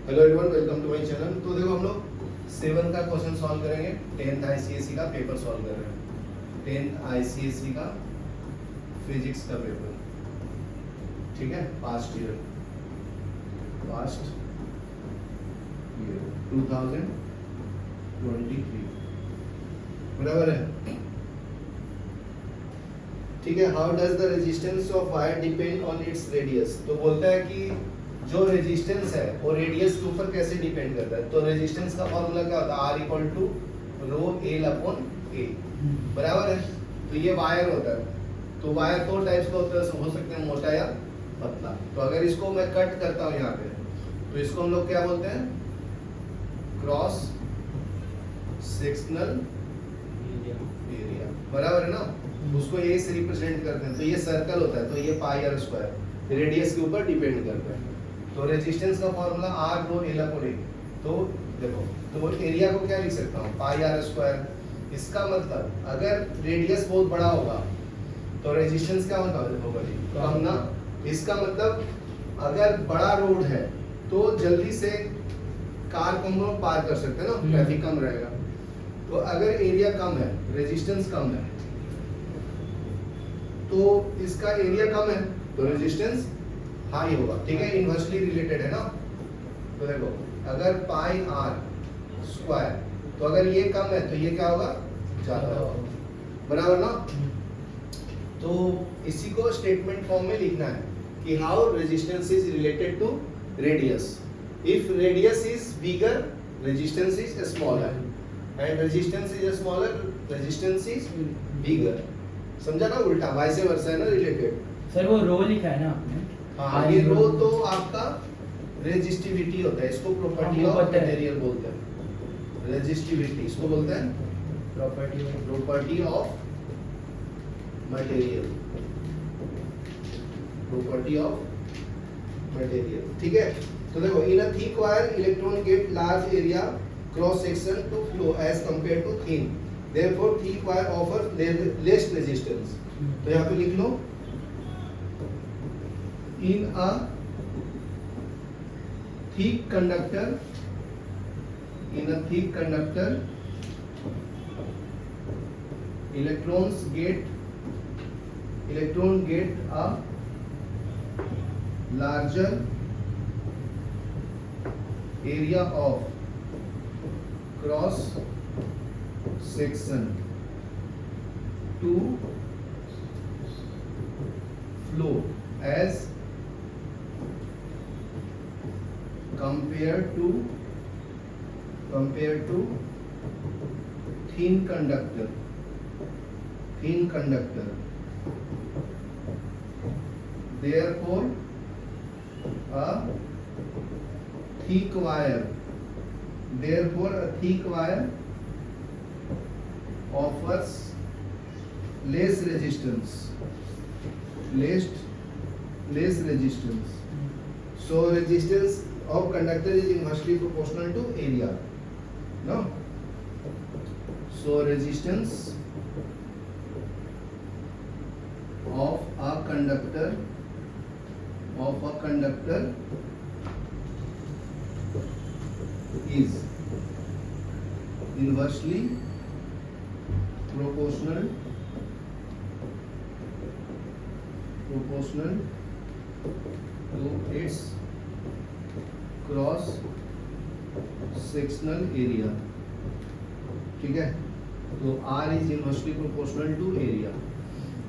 Hello everyone, welcome to my channel. तो देखो हम लोग 7 का क्वेश्चन सॉल्व करेंगे। 10th आईसीएसई का पेपर सॉल्व कर रहे हैं। 10th आईसीएसई का फिजिक्स का पेपर, ठीक है। पास्ट ईयर 2023, बराबर है, ठीक है। How does the resistance of wire depend on its radius. तो बोलता है कि जो रेजिस्टेंस है वो रेडियस के ऊपर कैसे डिपेंड करता है। तो रेजिस्टेंस का फॉर्मूला क्या होता है, R equal to rho L upon A, बराबर है। तो ये वायर होता है। तो वायर दो टाइप्स का होता है, हो सकते हैं मोटा या पतला। तो अगर इसको मैं कट करता हूँ यहाँ पे, तो इसको हम लोग क्या बोलते हैं, क्रॉस सेक्शनल एरिया, बराबर है ना। उसको ए से रिप्रेजेंट करते हैं। तो ये सर्कल होता है, तो ये पाई आर स्क्वायर रेडियस के ऊपर डिपेंड करता है। तो रेजिस्टेंस का formula R rho L upon A. तो देखो, तो एरिया को क्या लिख सकता हूँ, पाई आर स्क्वायर। इसका मतलब अगर रेडियस बहुत बड़ा होगा तो रेजिस्टेंस क्या होगा, कम ना। इसका मतलब अगर बड़ा रोड है तो जल्दी से कार को हम लोग पार कर सकते हैं ना, ट्रैफिक कम रहेगा। तो अगर एरिया कम है, रेजिस्टेंस कम है, तो इसका एरिया कम है तो रेजिस्टेंस हाई होगा, ठीक है। इनवर्सली रिलेटेड है ना। तो देखो, अगर पाई आर स्क्वायर, तो अगर ये कम है तो ये क्या होगा, ज्यादा होगा, बराबर ना। तो इसी को स्टेटमेंट फॉर्म में लिखना है कि how resistance is related to radius. If radius is bigger, resistance is smaller, and resistance is smaller, resistance is bigger. समझा ना, उल्टा वाइस वर्सा है ना, रिलेटेड। सर वो रो लिखा है ना आपने। हाँ, ये रो तो आपका रेजिस्टिविटी होता है। इसको प्रॉपर्टी ऑफ मटेरियल बोलते हैं। रेजिस्टिविटी इसको बोलते हैं property of material, property of material, ठीक है। तो देखो, in a thick wire electron get large area cross section to flow as compare to thin, therefore thick wire offers less resistance। तो यहाँ पे लिख लो, in a thick conductor, in a thick conductor electron get a larger area of cross section to flow as compared to thin conductor, therefore a thick wire offers less resistance, so resistance of conductor is inversely proportional to area, no. So resistance of a conductor is inversely proportional to its cross sectional area, ठीक है। तो R is inversely proportional to area.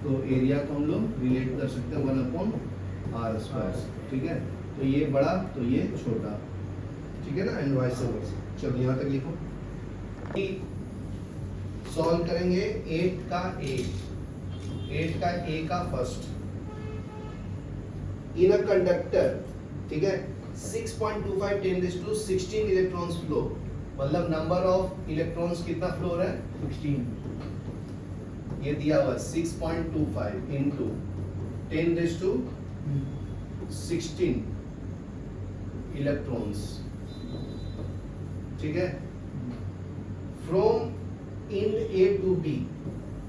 तो area को हम लोग relate कर सकते हैं 1/r स्क्वायर, ठीक है। तो ये बड़ा तो ये छोटा, ठीक है ना, एंड वाइस वर्सा। चलो यहाँ तक लिखो। सॉल्व करेंगे 8 का A का फर्स्ट। इन अ कंडक्टर, ठीक है, 6.25 10⁻16 इलेक्ट्रॉन्स फ्लो, मतलब नंबर ऑफ इलेक्ट्रॉन्स कितना फ्लो हो रहा है, 16। ये दिया हुआ 6.25 इंटू 10⁻16 इलेक्ट्रॉन्स, ठीक है। From in A to B,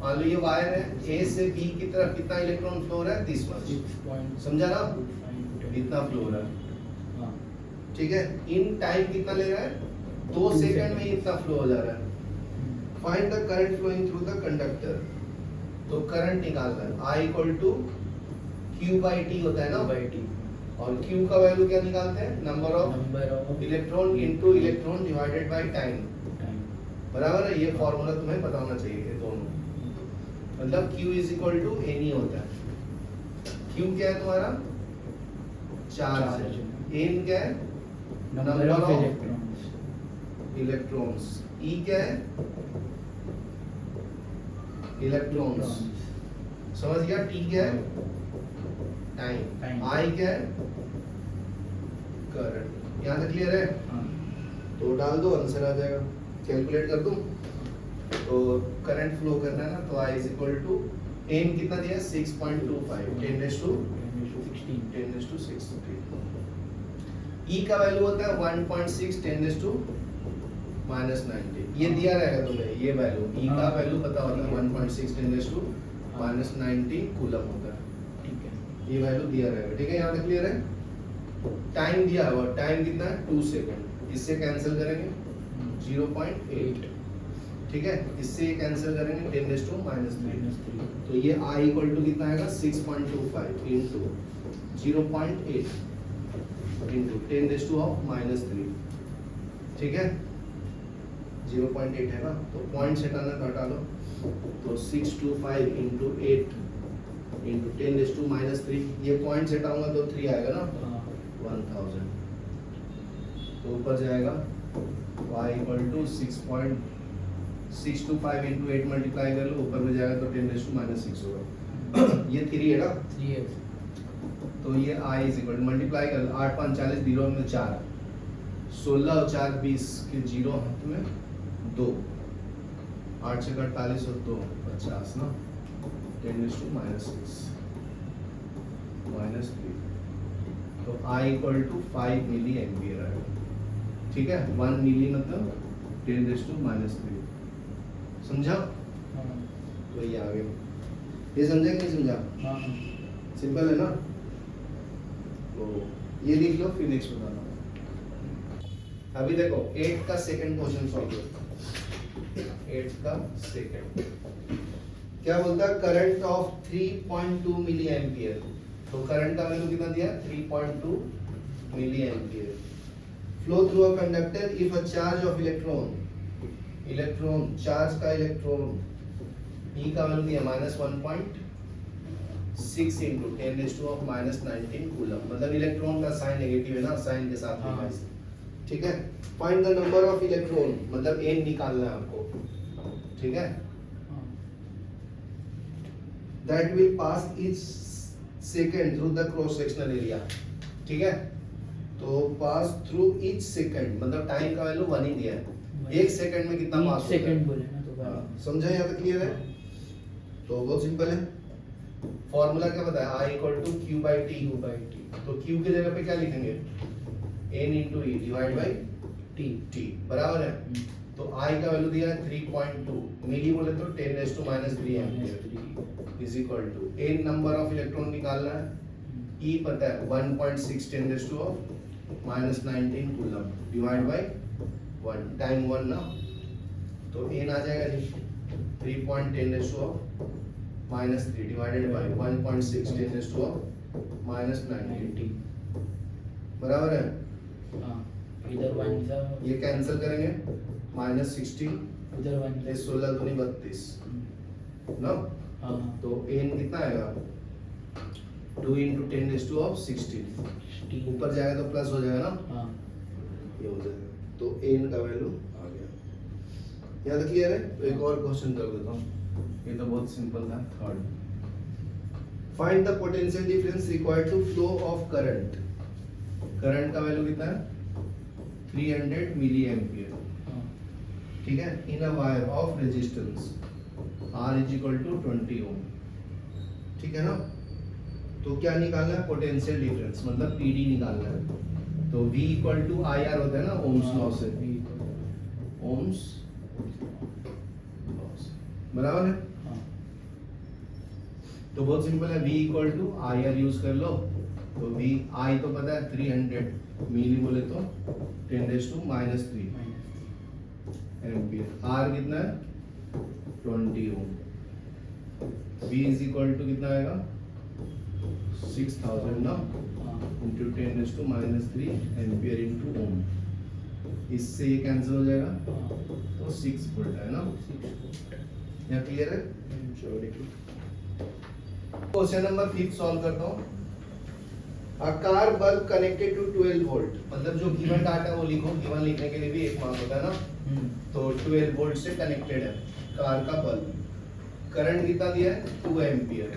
मान लो ये वायर है, ए से बी की तरफ कितना इलेक्ट्रॉन फ्लो हो रहा है, 30 मच, समझा ना, इतना फ्लो हो रहा है। ठीक है, इन टाइम कितना ले रहा है, 2 2 सेकंड में सेकंड। ही इतना फ्लो हो जा रहा है। Find the current flowing through the conductor, तो करंट निकालना है, I equal to Q by T होता है ना, बाई टी और Q का वैल्यू क्या निकालते हैं, number of number of electron into electron divided by time, time. बराबर है। ये फॉर्मूला तुम्हें पता होना चाहिए, ये दोनों, मतलब Q is equal to N होता है। Q क्या है तुम्हारा, चार्ज है, N क्या है, number of of electrons. Electrons, E क्या है, इलेक्ट्रॉन्स, समझ गया। T क्या है, टाइम, Time. I क्या है, करंट। यहाँ तक क्लियर है, हाँ। तो डाल दो, आंसर आ जाएगा। कैलकुलेट कर दूं, तो करंट फ्लो करना है ना, तो I is equal to N कितना दिया है, 6.25, 10 raise to 16 10 raise to 6। E का वैल्यू होता है 1.6 10 रेज़ टू -90, ये दिया रहेगा तुम्हें, ये वैल्यू E का हाँ। वैल्यू पता होता है 1.6 10 रेज़ टू -90 कूलम होता है, ठीक है। ये वैल्यू दिया रहेगा। ठीक है, यहाँ तक क्लियर है। टाइम दिया हुआ, टाइम कितना है, 2 सेकंड, इससे कैंसिल करेंगे 0.8, ठीक है, इससे ये कैंसिल करेंगे 10 रेज़ टू -3, तो ये I इक्वल टू कितना आएगा, 6.25 इंटू 0.8 इंटू 10 रेज़ टू -3, ठीक है, 0.8 है ना, तो पॉइंट्स हटाना तो हटा लो, तो 625 इंटू 8 इंटू 10 रेज़ टू -3, ये पॉइंट्स हटाऊंगा तो 3 आएगा ना, 1000, तो ऊपर जाएगा y equal to 6.625 into 8 multiply कर लो, ऊपर में जाएगा तो 10 रेज़ टू -6 होगा। ये 3 है ना, 3 तो ये I is equal to multiply कर लो, 8 5 40, 0 में 4, 16 और 4 20 के 0 हाथ में 2, 8 से 48 और 2 50 ना, 10 रेज़ टू -3, तो I equal to 5 milli ampere आएगा। ठीक है, 1 मिली मतलब 10 रेज़ टू -3, समझा, तो ये आ गया। ये समझा कि नहीं समझा, सिंपल है ना, तो ये लिख लो, फिर नेक्स्ट बताना। अभी देखो 8 का सेकंड क्वेश्चन सॉल्व करो। 8 का सेकंड क्या बोलता है, करंट ऑफ 3.2 मिली एम्पियर, तो करंट का वैल्यू कितना दिया, 3.2 milli ampere, flow through a conductor if a charge of electron, charge का इलेक्ट्रॉन E का वैल्यू दिया -1.6 इंटू 10 रेज़ टू -19 कूलम, मतलब इलेक्ट्रॉन का साइन नेगेटिव है ना, साइन के साथ लिखा है इसे। ठीक है, find the number of electron, मतलब N निकालना है आपको, ठीक है, that will pass each second through the cross sectional area. ठीक है, तो पास थ्रू ईच सेकंड, मतलब टाइम का वैल्यू 1 ही दिया है, 1 सेकंड में कितना पास होता है, सेकंड बोले ना, तो हाँ, समझा, यहाँ तक क्लियर है। तो बहुत सिंपल है, फॉर्मूला क्या बताया, I equal to Q by टी, तो Q की जगह पे क्या लिखेंगे, N into E divide by T, बराबर है। तो I का वैल्यू दिया है 3.2 मिली, बोले तो 10 raise to -3 ampere is equal to N number of electron निकालना है, E पता है 1.6 10 raise to -19 coulomb divide by 1, time 1 ना, तो N आ जाएगा जी 3.10 raise to -3 divided by 1.6 10 raise to -19, बराबर है। इधर 1 सा, ये कैंसिल करेंगे, -16 उधर 1 ये 16 दूनी 32 ना, तो n कितना आएगा, 2 इंटू 10 रेज़ टू 16, ऊपर जाएगा तो प्लस हो जाएगा ना, ये हो जाएगा, तो n का वैल्यू आ गया। यहाँ तक क्लियर है। तो एक और क्वेश्चन कर देता हूँ, ये तो बहुत सिंपल था। Third, find the potential difference required to flow of current, current का वैल्यू कितना है, 300 मिली एम्पियर, ठीक है, in a wire of resistance R is equal to 20 ohm, ठीक है ना। तो क्या निकालना है, पोटेंशियल डिफरेंस, मतलब PD निकालना है। तो V इक्वल टू IR होता है ना, ओम्स लॉ से, ओम्स बराबर है। तो बहुत सिंपल है, V equal to IR use कर लो, तो V I तो पता है 300 मिली बोले तो 10⁻³ माइनस एम्पियर। आर कितना है 20 ओम। बी इज इक्वल टू कितना आएगा 6000 ना इंटू 10⁻³ एम्पियर इंटू ओम। इससे ये कैंसिल हो जाएगा तो 6 वोल्ट है ना। यहाँ क्लियर है। चलो देखो क्वेश्चन नंबर 5 सॉल्व करता हूँ। A car bulb connected to 12 volt, मतलब जो गिवन डाटा वो लिखो, गिवन लिखने के लिए भी एक मार्क होता है ना। तो 12 वोल्ट से कनेक्टेड है कार का बल्ब। करंट कितना दिया है 2 एम्पियर,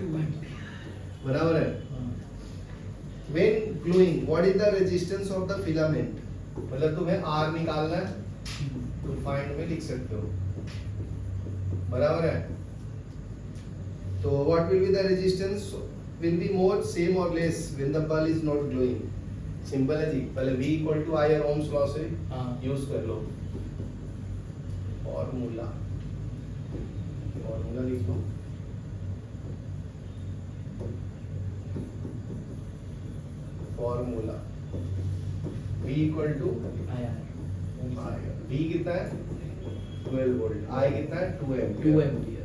बराबर है। When glowing, what is the resistance of the filament? मतलब तुम्हें R निकालना है तो फाइंड में लिख सकते हो, बराबर है। तो what will be the resistance? Will be more, same or less when the bulb is not glowing? Simple है जी, पहले V equal to I ohm's law से यूज कर लो। फॉर्मूला लिख लो। Formula V equal to V कितना है 12 वोल्ट, I कितना है 2 एम्पियर,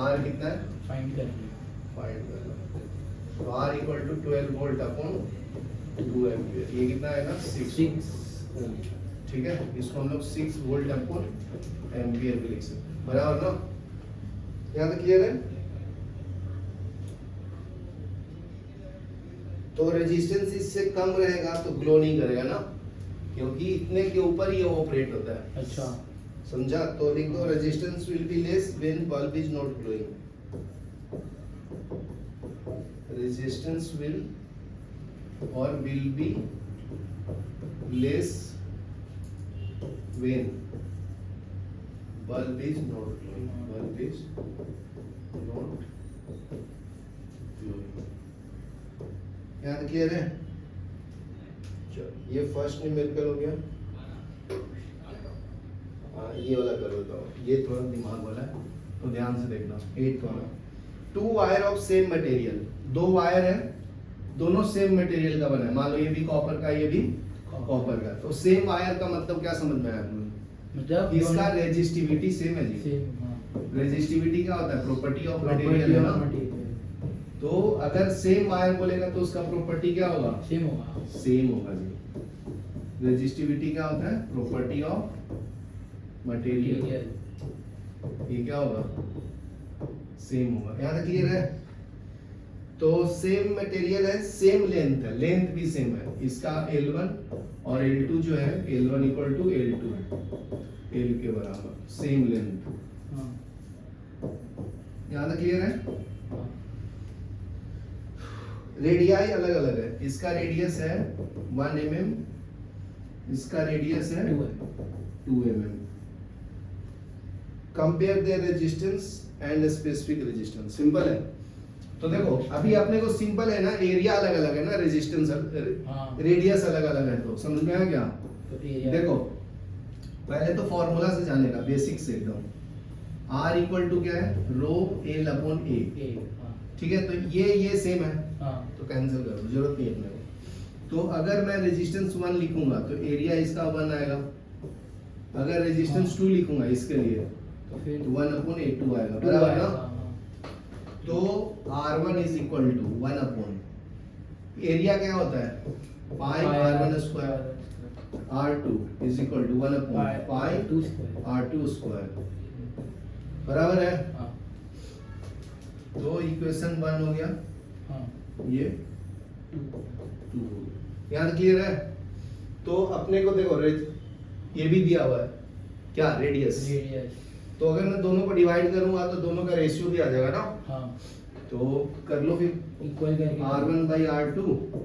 R कितना है फाइंड कर लो। तो R equal to 12 volt upon 2 ampere, ये कितना आएगा 6 ओम। ठीक है, इसको हम लोग 6 वोल्ट अपॉन एम्पियर भी लिख सकते हैं, बराबर ना। यहाँ तक क्लियर है। तो रेजिस्टेंस इससे कम रहेगा तो ग्लो नहीं करेगा ना, क्योंकि इतने के ऊपर ही ऑपरेट होता है। अच्छा समझा। तो लिख दो resistance will be less when bulb is not glowing. resistance will be less when bulb is not glowing. यहाँ तक क्लियर है। चलो ये फर्स्ट न्यूमेरिकल हो गया। ये वाला कर देता हूँ, ये थोड़ा दिमाग वाला है तो ध्यान से देखना। 8 वाला, 2 wire of same material, 2 wire है, दोनों सेम मटेरियल का बना है। मान लो ये भी कॉपर का, ये भी कॉपर का। तो सेम वायर का मतलब क्या समझ में आया आपको? मतलब इसका रेजिस्टिविटी सेम है जी। रेजिस्टिविटी क्या होता है? प्रॉपर्टी ऑफ मटेरियल है ना। तो अगर सेम वायर बोलेगा तो उसका प्रॉपर्टी क्या होगा? सेम होगा। सेम होगा जी। रेजिस्टिविटी क्या होता है? Property of material. ये क्या होगा? सेम होगा। यहाँ तक क्लियर है। तो सेम मटेरियल है, सेम लेंथ है, लेंथ भी सेम है। इसका L1 और L2 जो है L1 equal to L2, L के बराबर, सेम लेंथ। यहाँ तक क्लियर है। रेडियाई अलग अलग है। इसका रेडियस है 1 mm, इसका रेडियस है 2 mm। Compare there resistance and specific resistance. Simple है। तो देखो अभी अपने को सिंपल है ना, एरिया अलग अलग है ना, रेजिस्टेंस रेडियस अलग अलग है। तो समझ में आया क्या? देखो पहले तो फॉर्मूला से जानेगा, बेसिक से एकदम। R इक्वल टू क्या है? रो L अपॉन A। ठीक है, तो ये सेम है तो कैंसिल कर दो, जरूरत नहीं है अपने को। तो अगर मैं रेजिस्टेंस 1 लिखूंगा तो एरिया इसका 1 आएगा। अगर रेजिस्टेंस 2 लिखूंगा इसके लिए तो 1 अपॉन A2 आएगा, बराबर ना। तो R1 is equal to 1 upon area क्या होता है? Pi R1 square. R2 is equal to 1 upon pi R2 square, बराबर है। तो इक्वेशन 1 हो गया, ये 2। यहाँ क्लियर है। तो अपने को देखो ये भी दिया हुआ है क्या? रेडियस। तो अगर मैं दोनों को डिवाइड करूंगा तो दोनों का रेशियो भी आ जाएगा ना। तो कर लो फिर, इक्वल करके R1 by R2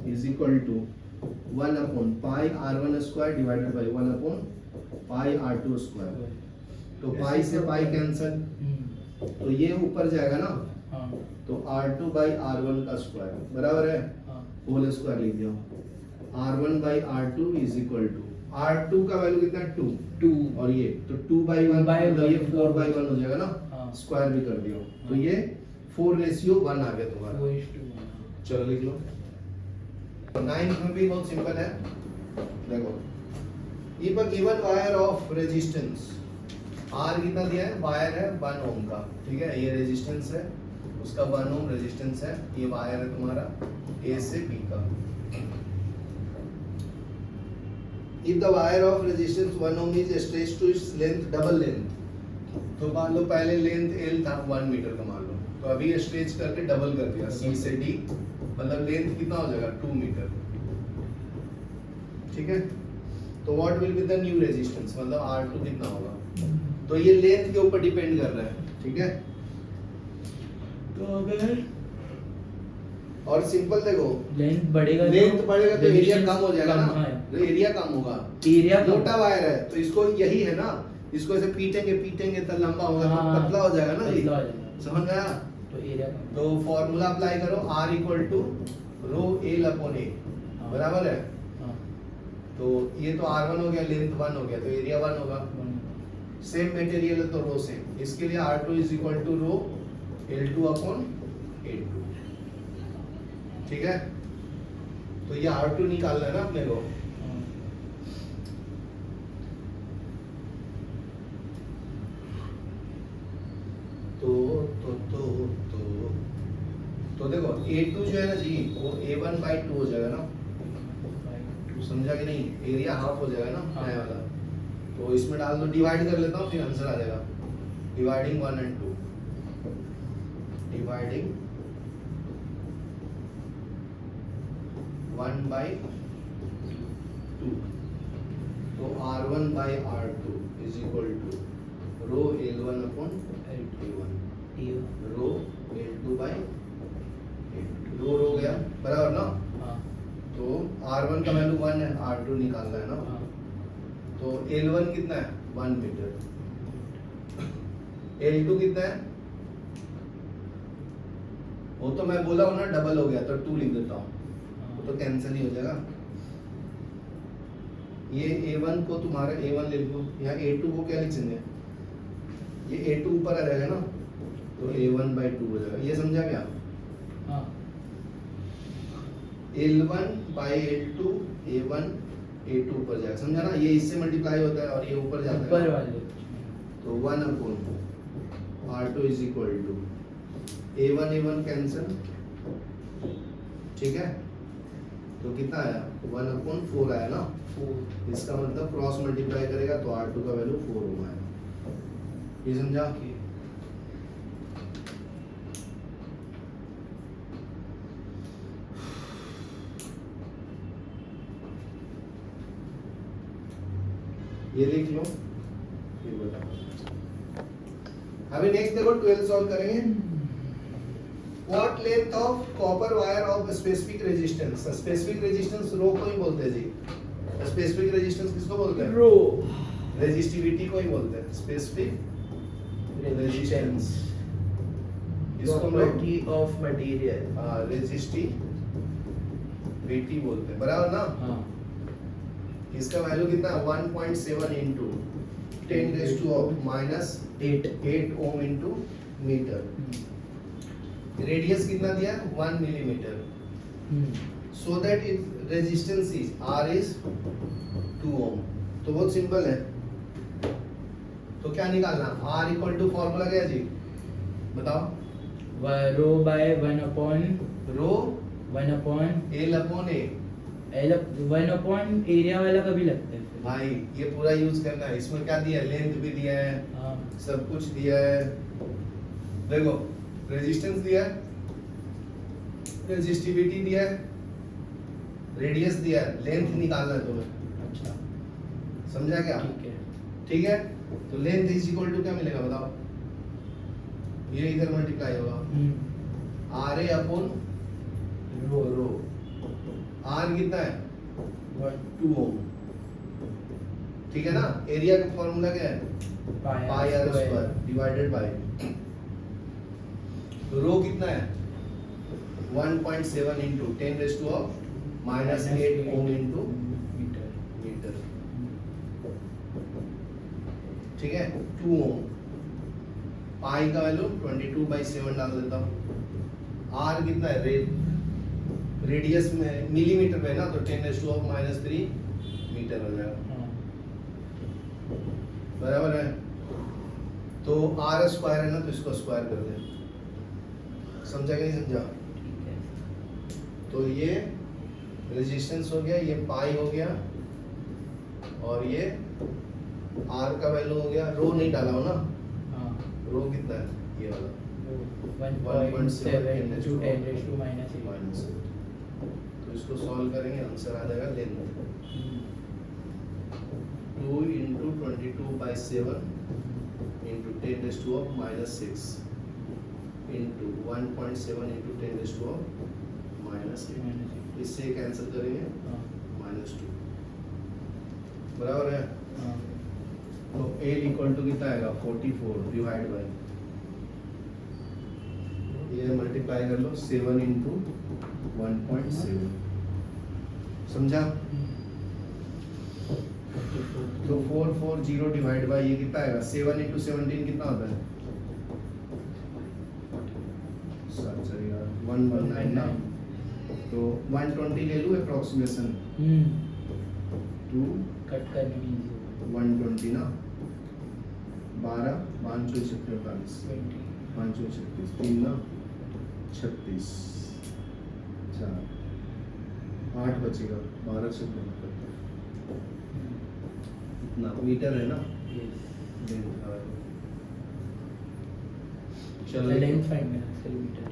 is equal to 1 upon pi R1 square divided by 1 upon pi R2 square. तो पाई से पाई कैंसिल, तो ये ऊपर जाएगा ना। तो R2 बाई R1 का स्क्वायर, बराबर है, होल स्क्वायर लिख दिया। R1 by R2 is equal to, R2 का वैल्यू कितना? 2 और ये तो 2 बाई 1, ये 4 बाई 1 हो जाएगा ना, स्क्वायर भी कर दियो। तो ये 4:1 आ गया तुम्हारा। चलो लिख लो। 9 में भी बहुत सिंपल है। देखो if a given wire of resistance R कितना दिया है, वायर है 1 ओम का, ठीक है, ये रेजिस्टेंस है, उसका 1 ओम रेजिस्टेंस है, ये वायर है तुम्हारा A से B का। If the wire of resistance 1 ohm is stretched to its length double length, तो मान लो पहले लेंथ L था 1 मीटर का मान लो, तो अभी ये स्ट्रेच करके डबल कर दिया C से D, मतलब लेंथ कितना हो जाएगा 2 मीटर, ठीक है। तो what will be the new resistance, मतलब R2 कितना होगा, तो ये लेंथ के ऊपर डिपेंड कर रहा है, ठीक है। तो अगर और सिंपल देखो लेंथ बढ़ेगा तो एरिया कम हो जाएगा ना, है। एरिया कम होगा, एरिया मोटा वायर है तो इसको यही है ना, इसको ऐसे पीटेंगे तो लंबा होगा, तो हाँ, पतला हो जाएगा ना ये, पतला हो जाएगा। समझ में आया। तो एरिया कम तो फॉर्मूला अप्लाई करो, R equal to rho L upon A, हाँ। बराबर है। हाँ, तो ये तो R1 हो गया, लेंथ 1 हो गया, तो एरिया 1 होगा। सेम मटेरियल है तो रो सेम, इसके लिए R2 is equal to rho L2 upon A2, ठीक है। तो ये R2 निकालना है ना अपने को, हाँ। तो देखो A2 जो है ना जी, वो A1/2 हो जाएगा ना, समझा कि नहीं, एरिया हाफ हो जाएगा ना हाँ। नया वाला। तो इसमें डाल दो, डिवाइड कर लेता हूँ फिर आंसर आ जाएगा। डिवाइडिंग 1 and 2, डिवाइडिंग 1/2, तो R1/R2 is equal to rho L1 upon A1, rho L2/A2, rho गया बराबर ना। हाँ, तो R1 का वैल्यू 1 है, R2 निकालना है ना, हाँ। तो L1 कितना है 1 मीटर, L2 कितना है, वो तो मैं बोला हूँ ना डबल हो गया तो 2 लिख देता हूँ, वो तो कैंसिल ही हो जाएगा। ये A1 को तुम्हारा A1 ले लो, यहाँ A2 को क्या लिखेंगे, ये A2 ऊपर आ जाएगा ना, तो A1/2 हो जाएगा, ये समझा क्या। हाँ, L1/L2, A1 A2 ऊपर जाएगा, समझा ना, ये इससे मल्टीप्लाई होता है और ये ऊपर जाता है ऊपर वाले तो 1 upon R2 is equal to A1 cancel, ठीक है। तो कितना आया 1 अपॉन 4 आया ना, इसका मतलब क्रॉस मल्टीप्लाई करेगा तो R2 का वैल्यू 4 ओम आएगा, ये समझा। ये लिख लो, ये बताओ। अभी नेक्स्ट देखो 12 सॉल्व करेंगे। What length of copper wire of specific resistance? Specific resistance रो को ही बोलते हैं जी। Specific resistance किसको बोलते हैं? रो Resistivity को ही बोलते हैं। Specific resistance। इसको हम लोग property of material. resistivity बोलते हैं, बराबर ना। हाँ, इसका वैल्यू कितना है 1.7 into 10⁻⁻8 ओम into मीटर। रेडियस कितना दिया 1 millimetre, so that it resistance is R is 2 ओम। तो बहुत सिंपल है, तो क्या निकालना, R इक्वल टू फॉर्मूला क्या है जी, बताओ। Rho by 1 upon rho L upon A, L 1 upon area वाला कभी लगता है फिर। भाई ये पूरा यूज करना है, इसमें क्या दिया है, लेंथ भी दिया है, हाँ, सब कुछ दिया है। देखो रेजिस्टेंस दिया है, रेजिस्टिविटी दिया है, रेडियस दिया है, लेंथ निकालना है तुम्हें, अच्छा, समझा क्या। ठीक है। ठीक है, तो लेंथ इज इक्वल टू क्या मिलेगा बताओ, ये इधर मल्टीप्लाई होगा R A upon rho. R कितना है 2 ओम, ठीक है ना। एरिया का फॉर्मूला क्या है पाई आर स्क्वायर डिवाइडेड बाय, तो रो कितना है 1.7 into 10⁻⁻8 ओम into मीटर, ठीक है 2 ओम। पाई का वैल्यू 22/7 डाल देता हूँ। आर कितना है रेडियस में मिलीमीटर में ना, तो 10⁻³ मीटर हो जाएगा, हाँ बराबर है। तो आर स्क्वायर है ना, तो इसको स्क्वायर कर दे, समझा कि नहीं समझा? ठीक है। तो ये रेजिस्टेंस हो गया, ये पाई हो गया, और ये आर का वैल्यू हो गया। रो नहीं डाला हो ना, हाँ रो कितना है ये वाला, 1.7 10 to 10 to minus 8. माइनस। तो इसको सॉल्व करेंगे, आंसर आ जाएगा length 2 into 22/7 into 10 raised to minus 6 into 1.7 into 10 raised to minus 8। इससे कैंसिल करेंगे हाँ -2, बराबर है। हाँ तो L इक्वल टू कितना आएगा 44 डिवाइड बाय, ये मल्टीप्लाई कर लो 7 into 1.7, समझा? तो 440 डिवाइड बाय ये कितना आएगा 7 into 17 कितना होता है, सॉरी यार 119 ना, तो 120 ले लूँ अप्रोक्सीमेशन, 2 कट करने में easy होगा। 120 ना, 12 5 4 46 20 5 4 36 3 ना 36, 4 8 बचेगा, 12 से इतना मीटर है ना, yes. लेंथ। The चलो length find करना किलोमीटर।